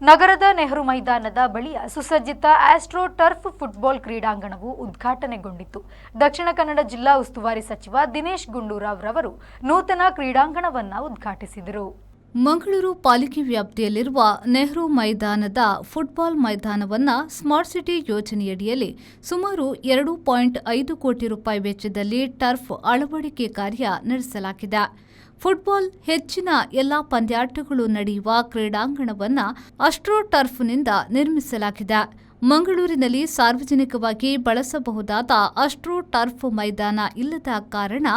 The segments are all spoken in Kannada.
ನಗರದ ನೆಹರು ಮೈದಾನದ ಬಳಿಯ ಸುಸಜ್ಜಿತ astro turf football ಕ್ರೀಡಾಂಗಣವು ಉದ್ಘಾಟನೆಗೊಂಡಿತು. Dakshina Kannada ಜಿಲ್ಲಾ ಉಸ್ತುವಾರಿ ಸಚಿವ ದಿನೇಶ್ ಗುಂಡೂರಾವ್ ರವರು ನೂತನ ಕ್ರೀಡಾಂಗಣವನ್ನು ಉದ್ಘಾಟಿಸಿದರು. ಮಂಗಳೂರು ಪಾಲಿಕೆ ವ್ಯಾಪ್ತಿಯಲ್ಲಿರುವ ನೆಹರು ಮೈದಾನದ ಫುಟ್ಬಾಲ್ ಮೈದಾನವನ್ನು ಸ್ಮಾರ್ಟ್ ಸಿಟಿ ಯೋಜನೆಯಡಿಯಲ್ಲಿ ಸುಮಾರು 2.5 ಕೋಟಿ ರೂಪಾಯಿ ವೆಚ್ಚದಲ್ಲಿ ಟರ್ಫ್ ಅಳವಡಿಕೆ ಕಾರ್ಯ ನಡೆಸಲಾಗಿದೆ. ಫುಟ್ಬಾಲ್ ಹೆಚ್ಚಿನ ಎಲ್ಲ ಪಂದ್ಯಾಟಗಳು ನಡೆಯುವ ಕ್ರೀಡಾಂಗಣವನ್ನು ಆಸ್ಟ್ರೋ ಟರ್ಫ್ನಿಂದ ನಿರ್ಮಿಸಲಾಗಿದೆ. ಮಂಗಳೂರಿನಲ್ಲಿ ಸಾರ್ವಜನಿಕವಾಗಿ ಬಳಸಬಹುದಾದ ಆಸ್ಟ್ರೋ ಟರ್ಫ್ ಮೈದಾನ ಇಲ್ಲದ ಕಾರಣ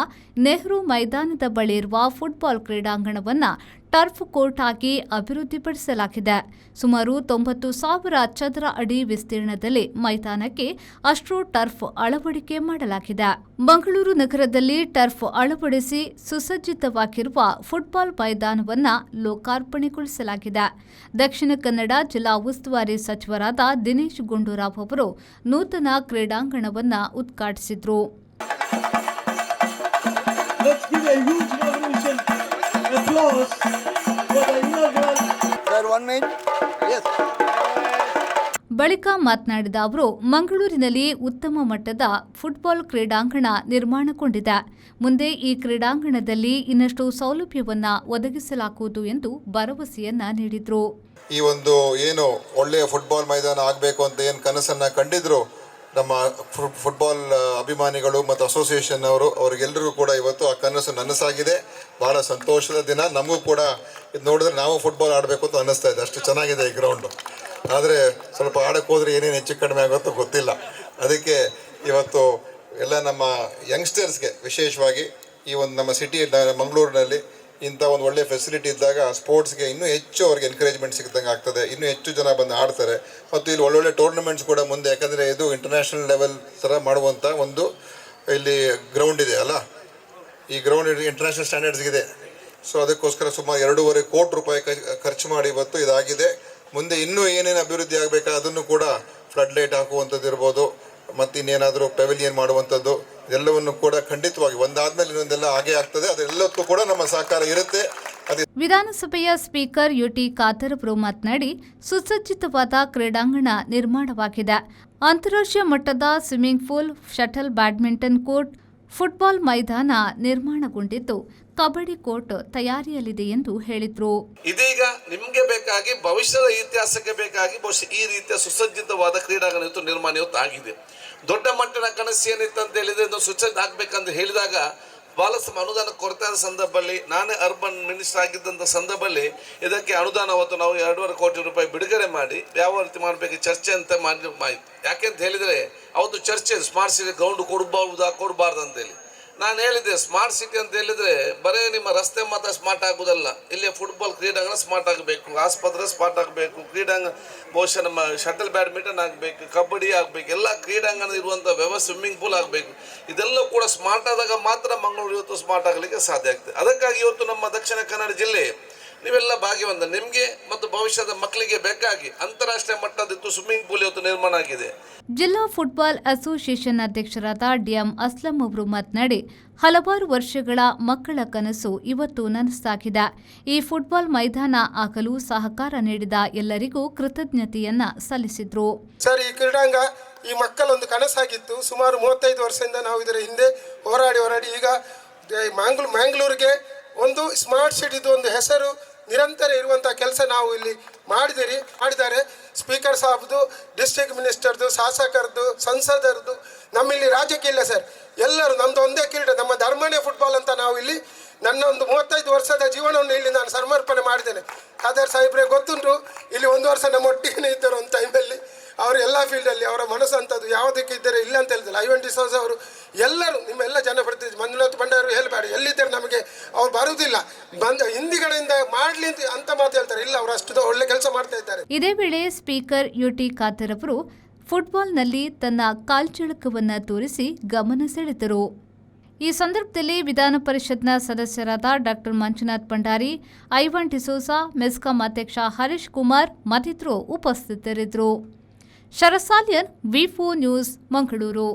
ನೆಹರು ಮೈದಾನದ ಬಳಿ ಇರುವ ಫುಟ್ಬಾಲ್ ಕ್ರೀಡಾಂಗಣವನ್ನು ಟರ್ಫ್ ಕೋರ್ಟ್ ಆಗಿ ಅಭಿವೃದ್ಧಿಪಡಿಸಲಾಗಿದೆ. ಸುಮಾರು 90,000 ಚದರ ಅಡಿ ವಿಸ್ತೀರ್ಣದಲ್ಲಿ ಮೈದಾನಕ್ಕೆ ಆಸ್ಟ್ರೋ ಟರ್ಫ್ ಅಳವಡಿಕೆ ಮಾಡಲಾಗಿದೆ. ಮಂಗಳೂರು ನಗರದಲ್ಲಿ ಟರ್ಫ್ ಅಳವಡಿಸಿ ಸುಸಜ್ಜಿತವಾಗಿರುವ ಫುಟ್ಬಾಲ್ ಮೈದಾನವನ್ನು ಲೋಕಾರ್ಪಣೆಗೊಳಿಸಲಾಗಿದೆ. ದಕ್ಷಿಣ ಕನ್ನಡ ಜಿಲ್ಲಾ ಉಸ್ತುವಾರಿ ಸಚಿವರಾದ ದಿನೇಶ್ ಗುಂಡೂರಾವ್ ಅವರು ನೂತನ ಕ್ರೀಡಾಂಗಣವನ್ನು ಉದ್ಘಾಟಿಸಿದರು. ಬಳಿಕ ಮಾತನಾಡಿದ ಅವರು, ಮಂಗಳೂರಿನಲ್ಲಿ ಉತ್ತಮ ಮಟ್ಟದ ಫುಟ್ಬಾಲ್ ಕ್ರೀಡಾಂಗಣ ನಿರ್ಮಾಣಗೊಂಡಿದೆ. ಮುಂದೆ ಈ ಕ್ರೀಡಾಂಗಣದಲ್ಲಿ ಇನ್ನಷ್ಟು ಸೌಲಭ್ಯವನ್ನು ಒದಗಿಸಲಾಗುವುದು ಎಂದು ಭರವಸೆಯನ್ನ ನೀಡಿದರು. ಈ ಒಂದು ಏನು ಒಳ್ಳೆಯ ಫುಟ್ಬಾಲ್ ಮೈದಾನ ಆಗಬೇಕು ಅಂತ ಏನು ಕನಸನ್ನು ಕಂಡಿದ್ರು ನಮ್ಮ ಫುಟ್ಬಾಲ್ ಅಭಿಮಾನಿಗಳು ಮತ್ತು ಅಸೋಸಿಯೇಷನ್ ಅವರಿಗೆಲ್ಲರಿಗೂ ಕೂಡ ಇವತ್ತು ಆ ಕನಸು ನನಸಾಗಿದೆ. ಭಾಳ ಸಂತೋಷದ ದಿನ. ನಮಗೂ ಕೂಡ ಇದು ನೋಡಿದ್ರೆ ನಾವು ಫುಟ್ಬಾಲ್ ಆಡಬೇಕು ಅಂತ ಅನ್ನಿಸ್ತಾ ಇದೆ. ಅಷ್ಟು ಚೆನ್ನಾಗಿದೆ ಈ ಗ್ರೌಂಡು. ಆದರೆ ಸ್ವಲ್ಪ ಆಡಕ್ಕೆ ಹೋದರೆ ಏನೇನು ಹೆಚ್ಚು ಕಡಿಮೆ ಆಗುತ್ತೋ ಗೊತ್ತಿಲ್ಲ. ಅದಕ್ಕೆ ಇವತ್ತು ಎಲ್ಲ ನಮ್ಮ ಯಂಗ್ಸ್ಟರ್ಸ್ಗೆ ವಿಶೇಷವಾಗಿ ಈ ಒಂದು ನಮ್ಮ ಸಿಟಿ ಮಂಗಳೂರಿನಲ್ಲಿ ಇಂಥ ಒಂದು ಒಳ್ಳೆಯ ಫೆಸಿಲಿಟಿ ಇದ್ದಾಗ ಸ್ಪೋರ್ಟ್ಸ್ಗೆ ಇನ್ನೂ ಹೆಚ್ಚು ಅವ್ರಿಗೆ ಎನ್ಕರೇಜ್ಮೆಂಟ್ ಸಿಗ್ದಂಗೆ ಆಗ್ತದೆ. ಇನ್ನೂ ಹೆಚ್ಚು ಜನ ಬಂದು ಆಡ್ತಾರೆ. ಮತ್ತು ಇಲ್ಲಿ ಒಳ್ಳೊಳ್ಳೆ ಟೂರ್ನಮೆಂಟ್ಸ್ ಕೂಡ ಮುಂದೆ, ಯಾಕಂದರೆ ಇದು ಇಂಟರ್ನ್ಯಾಷನಲ್ ಲೆವೆಲ್ ಥರ ಮಾಡುವಂಥ ಒಂದು ಇಲ್ಲಿ ಗ್ರೌಂಡ್ ಇದೆ ಅಲ್ಲ. ಈ ಗ್ರೌಂಡ್ ಇಂಟರ್ನ್ಯಾಷನಲ್ ಸ್ಟ್ಯಾಂಡರ್ಡ್ಸ್ಗಿದೆ. ಸೊ ಅದಕ್ಕೋಸ್ಕರ ಸುಮಾರು 2.5 ಕೋಟಿ ರೂಪಾಯಿ ಖರ್ಚು ಮಾಡಿ ಇವತ್ತು ಇದಾಗಿದೆ. ಮುಂದೆ ಇನ್ನೂ ಏನೇನು ಅಭಿವೃದ್ಧಿ ಆಗಬೇಕಾ ಅದನ್ನು ಕೂಡ ಫ್ಲಡ್ ಲೈಟ್ ಹಾಕುವಂಥದ್ದು ಇರ್ಬೋದು, ಮತ್ತು ಇನ್ನೇನಾದರೂ ಪೆವಿಲಿಯನ್ ಮಾಡುವಂಥದ್ದು, ಎಲ್ಲವನ್ನು ಕೂಡ ಖಂಡಿತವಾಗಿ ಒಂದಾದ್ಮೇಲೆ ಇನ್ನೊಂದೆಲ್ಲ ಹಾಗೆ ಆಗ್ತದೆ. ಅದೆಲ್ಲಕ್ಕೂ ಕೂಡ ನಮ್ಮ ಸಹಕಾರ ಇರುತ್ತೆ. ವಿಧಾನಸಭೆಯ ಸ್ಪೀಕರ್ ಯುಟಿ ಖಾದರ್ ಅವರು ಮಾತನಾಡಿ, ಸುಸಜ್ಜಿತವಾದ ಕ್ರೀಡಾಂಗಣ ನಿರ್ಮಾಣವಾಗಿದೆ. ಅಂತಾರಾಷ್ಟ್ರೀಯ ಮಟ್ಟದ swimming pool, shuttle badminton court, football ಮೈದಾನ ನಿರ್ಮಾಣಗೊಂಡಿದ್ದು ಕಬಡ್ಡಿ ಕೋರ್ಟ್ ತಯಾರಿಯಲ್ಲಿದೆ ಎಂದು ಹೇಳಿದರು. ಇದೀಗ ನಿಮಗೆ ಬೇಕಾಗಿ ಭವಿಷ್ಯದ ಇತಿಹಾಸಕ್ಕೆ ಬೇಕಾಗಿ ಬಹುಶಃ ಈ ರೀತಿಯ ಸುಸಜ್ಜಿತವಾದ ಕ್ರೀಡಾಂಗಣ ಇವತ್ತು ನಿರ್ಮಾಣ ಇವತ್ತು ಆಗಿದೆ. ದೊಡ್ಡ ಮಟ್ಟದ ಕನಸು ಏನಿತ್ತು ಅಂತ ಹೇಳಿದ್ರೆ ಇದು ಸುಸಜ್ಜಿತ ಆಗ್ಬೇಕಂತ ಹೇಳಿದಾಗ ಬಹಳಷ್ಟು ಅನುದಾನ ಕೊರತೆ ಆದ ಸಂದರ್ಭದಲ್ಲಿ, ನಾನೇ ಅರ್ಬನ್ ಮಿನಿಸ್ಟರ್ ಆಗಿದ್ದಂಥ ಸಂದರ್ಭದಲ್ಲಿ ಇದಕ್ಕೆ ಅನುದಾನ ಅವತ್ತು ನಾವು 2.5 ಕೋಟಿ ರೂಪಾಯಿ ಬಿಡುಗಡೆ ಮಾಡಿ ಯಾವ ರೀತಿ ಮಾಡಬೇಕು ಚರ್ಚೆ ಅಂತ ಮಾಡಿತ್ತು. ಯಾಕೆಂತ ಹೇಳಿದರೆ ಅವತ್ತು ಚರ್ಚೆ ಸ್ಮಾರ್ಟ್ ಸಿಟಿ ಗ್ರೌಂಡ್ ಕೊಡಬಾರ್ದು ಅಂತೇಳಿ ನಾನು ಹೇಳಿದ್ದೆ. ಸ್ಮಾರ್ಟ್ ಸಿಟಿ ಅಂತ ಹೇಳಿದ್ರೆ ಬರೀ ನಿಮ್ಮ ರಸ್ತೆ ಮಾತ್ರ ಸ್ಮಾರ್ಟ್ ಆಗುವುದಲ್ಲ, ಇಲ್ಲಿ ಫುಟ್ಬಾಲ್ ಕ್ರೀಡಾಂಗಣ ಸ್ಮಾರ್ಟ್ ಆಗಬೇಕು, ಆಸ್ಪತ್ರೆ ಸ್ಮಾರ್ಟ್ ಆಗಬೇಕು, ಕ್ರೀಡಾಂಗಣ ಬಹುಶಃ ನಮ್ಮ ಶಟಲ್ ಬ್ಯಾಡ್ಮಿಂಟನ್ ಆಗಬೇಕು, ಕಬಡ್ಡಿ ಆಗಬೇಕು, ಎಲ್ಲ ಕ್ರೀಡಾಂಗಣ ಇರುವಂಥ ವ್ಯವಸ್ಥೆ, ಸ್ವಿಮ್ಮಿಂಗ್ ಪೂಲ್ ಆಗಬೇಕು. ಇದೆಲ್ಲ ಕೂಡ ಸ್ಮಾರ್ಟ್ ಆದಾಗ ಮಾತ್ರ ಮಂಗಳೂರು ಇವತ್ತು ಸ್ಮಾರ್ಟ್ ಆಗಲಿಕ್ಕೆ ಸಾಧ್ಯ ಆಗ್ತದೆ. ಅದಕ್ಕಾಗಿ ಇವತ್ತು ನಮ್ಮ ದಕ್ಷಿಣ ಕನ್ನಡ ಜಿಲ್ಲೆ ನೀವೆಲ್ಲ ಭಾಗ್ಯವಂತ. ನಿಮಗೆ ಮತ್ತು ಭವಿಷ್ಯದ ಮಕ್ಕಳಿಗೆ ಬೇಕಾಗಿ ಅಂತಾರಾಷ್ಟ್ರೀಯ ಮಟ್ಟದ ಸ್ವಿಮ್ಮಿಂಗ್ ಪೂಲ್ ಇವತ್ತು ನಿರ್ಮಾಣ ಆಗಿದೆ. ಜಿಲ್ಲಾ ಫುಟ್ಬಾಲ್ ಅಸೋಸಿಯೇಷನ್ ಅಧ್ಯಕ್ಷರಾದ ಡಿಎಂ ಅಸ್ಲಂ ಅವರು ಮಾತನಾಡಿ, ಹಲವಾರು ವರ್ಷಗಳ ಮಕ್ಕಳ ಕನಸು ಇವತ್ತು ನನಸಾಗಿದೆ. ಈ ಫುಟ್ಬಾಲ್ ಮೈದಾನ ಆಗಲು ಸಹಕಾರ ನೀಡಿದ ಎಲ್ಲರಿಗೂ ಕೃತಜ್ಞತೆಯನ್ನ ಸಲ್ಲಿಸಿದ್ರು. ಸರ್, ಈ ಕ್ರೀಡಾಂಗ ಈ ಮಕ್ಕಳೊಂದು ಕನಸಾಗಿತ್ತು. ಸುಮಾರು 35 ವರ್ಷದಿಂದ ನಾವು ಇದರ ಹಿಂದೆ ಹೋರಾಡಿ ಈಗ ಮ್ಯಾಂಗ್ಳೂರಿಗೆ ಒಂದು ಸ್ಮಾರ್ಟ್ ಸಿಟಿದು ಒಂದು ಹೆಸರು ನಿರಂತರ ಇರುವಂಥ ಕೆಲಸ ನಾವು ಇಲ್ಲಿ ಮಾಡಿದ್ದಾರೆ. ಸ್ಪೀಕರ್ ಸಾಬ್ದು, ಡಿಸ್ಟ್ರಿಕ್ಟ್ ಮಿನಿಸ್ಟರ್ದು, ಶಾಸಕರದು, ಸಂಸದರದು, ನಮ್ಮಿಲ್ಲಿ ರಾಜಕೀಯ ಇಲ್ಲ ಸರ್. ಎಲ್ಲರೂ ನಮ್ಮದು ಒಂದೇ ಕ್ರೀಡೆ, ನಮ್ಮ ಧರ್ಮನೇ ಫುಟ್ಬಾಲ್ ಅಂತ ನಾವು ಇಲ್ಲಿ ನನ್ನ ಒಂದು 35 ವರ್ಷದ ಜೀವನವನ್ನು ಇಲ್ಲಿ ನಾನು ಸಮರ್ಪಣೆ ಮಾಡಿದ್ದೇನೆ. ಖಾದರ್ ಸಾಹೇಬ್ರೆ ಗೊತ್ತುಂಟು, ಇಲ್ಲಿ 1 ವರ್ಷ ನಮ್ಮ ಒಟ್ಟಿಗೆ ಇದ್ದರು ಒಂದು ಟೈಮಲ್ಲಿ. ಅವರು ಎಲ್ಲ ಫೀಲ್ಡಲ್ಲಿ ಅವರ ಮನಸ್ಸು ಅಂಥದ್ದು ಯಾವುದಕ್ಕೆ ಇದ್ದಾರೆ ಇಲ್ಲ ಅಂತ ಹೇಳಿದ್ರು. ಐವನ್ ಡಿಸೋಜ ಅವರು ಎಲ್ಲರೂ ನಿಮ್ಮೆಲ್ಲ ಜನಪ್ರತಿನಿಧಿ ಮಂಜುನಾಥ್ ಭಂಡಾರಿ ಹೇಳಬೇಡಿ, ಎಲ್ಲಿದ್ದಾರೆ ನಮಗೆ ಅವ್ರು ಬರುವುದಿಲ್ಲ, ಹಿಂದಿಗಳಿಂದ ಮಾಡಲಿ ಅಂತ ಮಾತು ಹೇಳ್ತಾರೆ. ಇಲ್ಲ, ಅವರು ಅಷ್ಟು ಒಳ್ಳೆ ಕೆಲಸ ಮಾಡ್ತಾ ಇದ್ದಾರೆ. ಇದೇ ವೇಳೆ ಸ್ಪೀಕರ್ ಯುಟಿ ಖಾದರ್ ಅವರು ಫುಟ್ಬಾಲ್ನಲ್ಲಿ ತನ್ನ ಕಾಲ್ಚಳಕವನ್ನು ತೋರಿಸಿ ಗಮನ ಸೆಳೆದರು. ಈ ಸಂದರ್ಭದಲ್ಲಿ ವಿಧಾನ ಪರಿಷತ್ನ ಸದಸ್ಯರಾದ ಡಾ ಮಂಜುನಾಥ್ ಭಂಡಾರಿ, ಐವನ್ ಡಿಸೋಜಾ, ಮೆಸ್ಕಾಂ ಅಧ್ಯಕ್ಷ ಹರೀಶ್ ಕುಮಾರ್ ಮತ್ತಿತರರು ಉಪಸ್ಥಿತರಿದ್ದರು. ಶರಸಾಲಿಯನ್, ವಿ4 ನ್ಯೂಸ್, ಮಂಗಳೂರು.